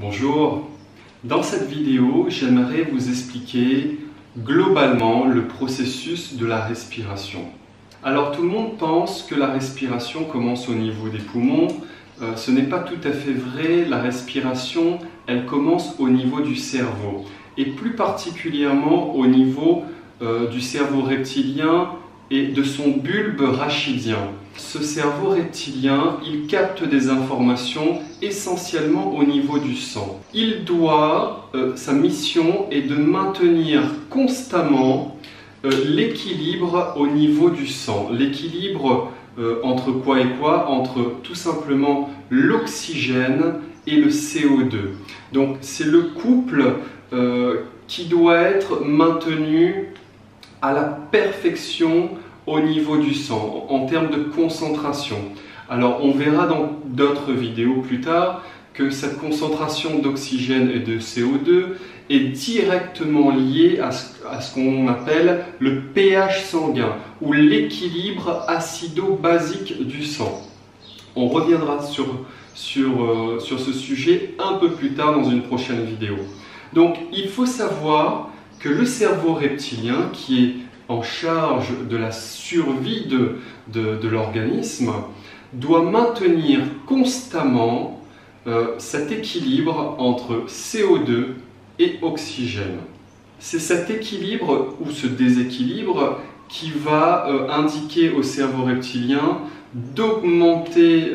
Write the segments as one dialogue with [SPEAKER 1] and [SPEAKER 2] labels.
[SPEAKER 1] Bonjour, dans cette vidéo, j'aimerais vous expliquer globalement le processus de la respiration. Alors tout le monde pense que la respiration commence au niveau des poumons. Ce n'est pas tout à fait vrai, la respiration, elle commence au niveau du cerveau et plus particulièrement au niveau du cerveau reptilien et de son bulbe rachidien. Ce cerveau reptilien, il capte des informations essentiellement au niveau du sang. Sa mission est de maintenir constamment l'équilibre au niveau du sang. L'équilibre entre quoi et quoi? Entre tout simplement l'oxygène et le CO2. Donc c'est le couple qui doit être maintenu à la perfection au niveau du sang, en termes de concentration. Alors on verra dans d'autres vidéos plus tard que cette concentration d'oxygène et de CO2 est directement liée à ce qu'on appelle le pH sanguin, ou l'équilibre acido-basique du sang. On reviendra sur ce sujet un peu plus tard dans une prochaine vidéo. Donc il faut savoir que le cerveau reptilien, qui est en charge de la survie de l'organisme, doit maintenir constamment cet équilibre entre CO2 et oxygène. C'est cet équilibre ou ce déséquilibre qui va indiquer au cerveau reptilien d'augmenter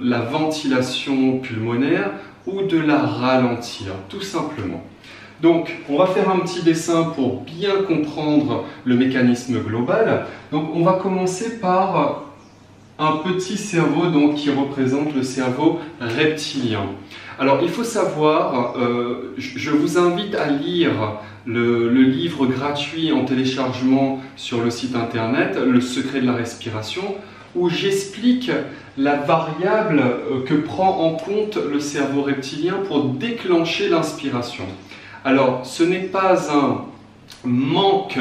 [SPEAKER 1] la ventilation pulmonaire ou de la ralentir, tout simplement. Donc, on va faire un petit dessin pour bien comprendre le mécanisme global. Donc, on va commencer par un petit cerveau qui représente le cerveau reptilien. Alors, il faut savoir, je vous invite à lire le livre gratuit en téléchargement sur le site internet, Le secret de la respiration, où j'explique la variable que prend en compte le cerveau reptilien pour déclencher l'inspiration. Alors, ce n'est pas un manque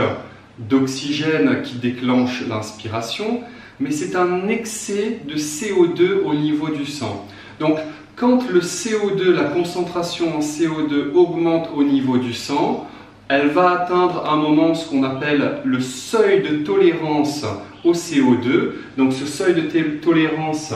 [SPEAKER 1] d'oxygène qui déclenche l'inspiration, mais c'est un excès de CO2 au niveau du sang. Donc, quand le CO2, la concentration en CO2 augmente au niveau du sang, elle va atteindre un moment ce qu'on appelle le seuil de tolérance au CO2. Donc, ce seuil de tolérance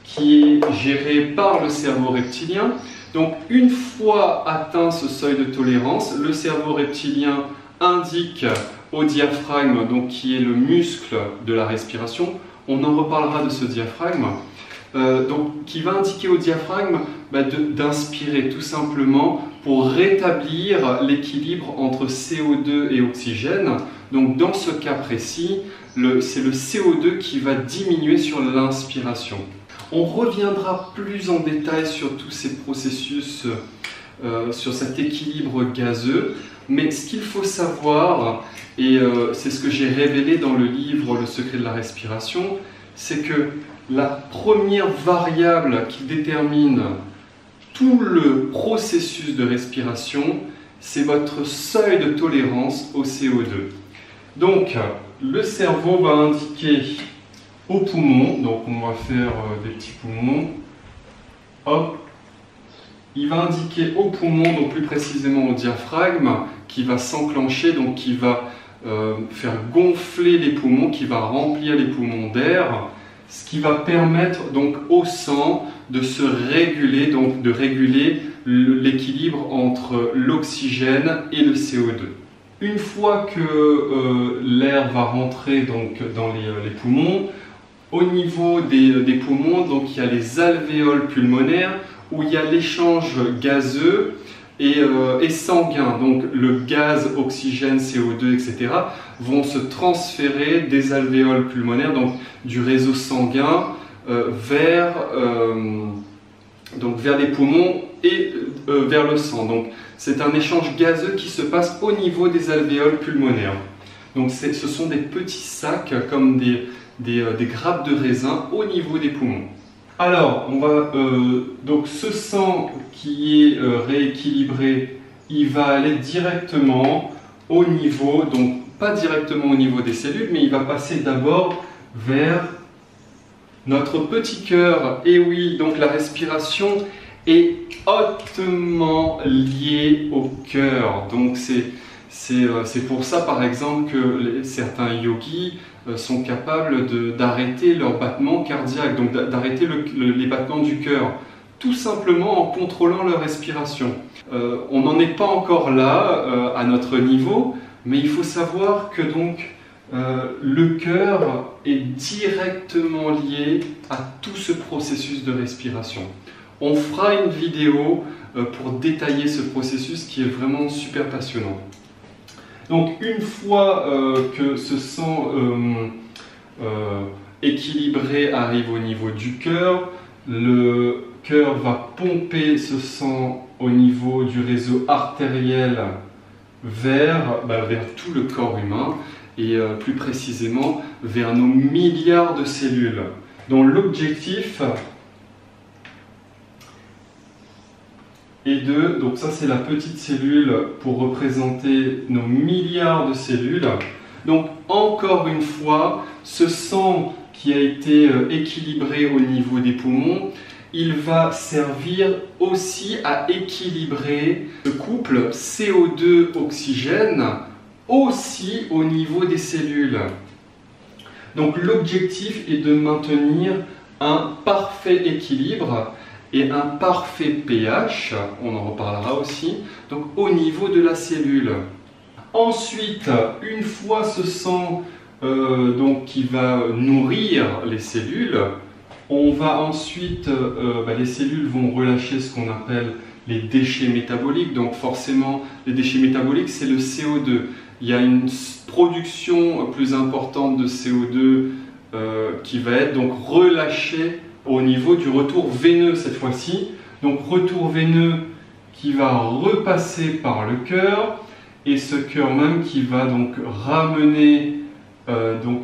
[SPEAKER 1] qui est géré par le cerveau reptilien. Donc, une fois atteint ce seuil de tolérance, le cerveau reptilien indique au diaphragme, qui est le muscle de la respiration, on en reparlera de ce diaphragme, qui va indiquer au diaphragme d'inspirer tout simplement pour rétablir l'équilibre entre CO2 et oxygène. Donc, dans ce cas précis, c'est le CO2 qui va diminuer sur l'inspiration. On reviendra plus en détail sur tous ces processus, sur cet équilibre gazeux, mais ce qu'il faut savoir, et c'est ce que j'ai révélé dans le livre Le secret de la respiration, c'est que la première variable qui détermine tout le processus de respiration, c'est votre seuil de tolérance au CO2. Donc, le cerveau va indiquer aux poumons, donc on va faire des petits poumons, hop, il va indiquer aux poumons, donc plus précisément au diaphragme, qui va s'enclencher, donc qui va faire gonfler les poumons, qui va remplir les poumons d'air, ce qui va permettre donc au sang de se réguler, donc de réguler l'équilibre entre l'oxygène et le CO2. Une fois que l'air va rentrer dans les poumons, au niveau des poumons, il y a les alvéoles pulmonaires où il y a l'échange gazeux et sanguin. Donc le gaz, oxygène, CO2, etc. vont se transférer des alvéoles pulmonaires, donc du réseau sanguin, vers les poumons et vers le sang. Donc c'est un échange gazeux qui se passe au niveau des alvéoles pulmonaires. Donc ce sont des petits sacs comme des grappes de raisin au niveau des poumons. Alors, donc ce sang qui est rééquilibré, il va aller directement au niveau, donc pas directement au niveau des cellules, mais il va passer d'abord vers notre petit cœur. Et oui, donc la respiration, est hautement lié au cœur. Donc c'est pour ça par exemple que certains yogis sont capables d'arrêter leur battement cardiaque, donc d'arrêter les battements du cœur, tout simplement en contrôlant leur respiration. On n'en est pas encore là à notre niveau, mais il faut savoir que donc le cœur est directement lié à tout ce processus de respiration. On fera une vidéo pour détailler ce processus qui est vraiment super passionnant. Donc une fois que ce sang équilibré arrive au niveau du cœur, le cœur va pomper ce sang au niveau du réseau artériel vers tout le corps humain et plus précisément vers nos milliards de cellules, dont l'objectif est donc ça c'est la petite cellule pour représenter nos milliards de cellules. Donc encore une fois, ce sang qui a été équilibré au niveau des poumons, il va servir aussi à équilibrer ce couple CO2-oxygène aussi au niveau des cellules. Donc l'objectif est de maintenir un parfait équilibre et un parfait pH, on en reparlera aussi, donc au niveau de la cellule. Ensuite, une fois ce sang qui va nourrir les cellules, on va ensuite, les cellules vont relâcher ce qu'on appelle les déchets métaboliques. Donc forcément, les déchets métaboliques, c'est le CO2. Il y a une production plus importante de CO2 qui va être donc relâchée au niveau du retour veineux cette fois-ci. Donc retour veineux qui va repasser par le cœur et ce cœur même qui va donc ramener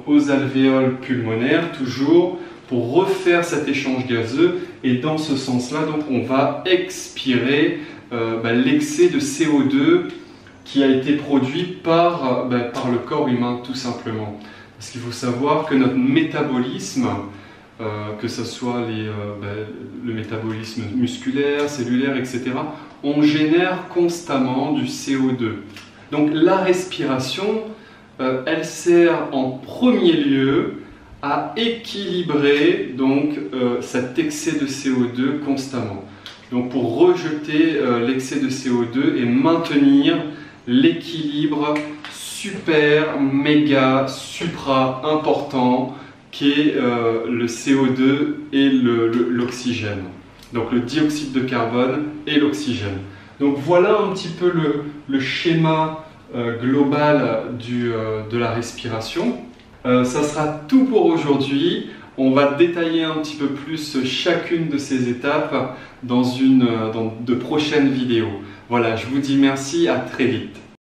[SPEAKER 1] aux alvéoles pulmonaires toujours pour refaire cet échange gazeux et dans ce sens-là donc on va expirer l'excès de CO2 qui a été produit par le corps humain tout simplement. Parce qu'il faut savoir que notre métabolisme, que ce soit le métabolisme musculaire, cellulaire, etc., on génère constamment du CO2. Donc la respiration, elle sert en premier lieu à équilibrer cet excès de CO2 constamment. Donc pour rejeter l'excès de CO2 et maintenir l'équilibre super, méga, supra important qu'est le CO2 et l'oxygène. Donc le dioxyde de carbone et l'oxygène. Donc voilà un petit peu le schéma global de la respiration. Ça sera tout pour aujourd'hui. On va détailler un petit peu plus chacune de ces étapes dans de prochaines vidéos. Voilà, je vous dis merci, à très vite.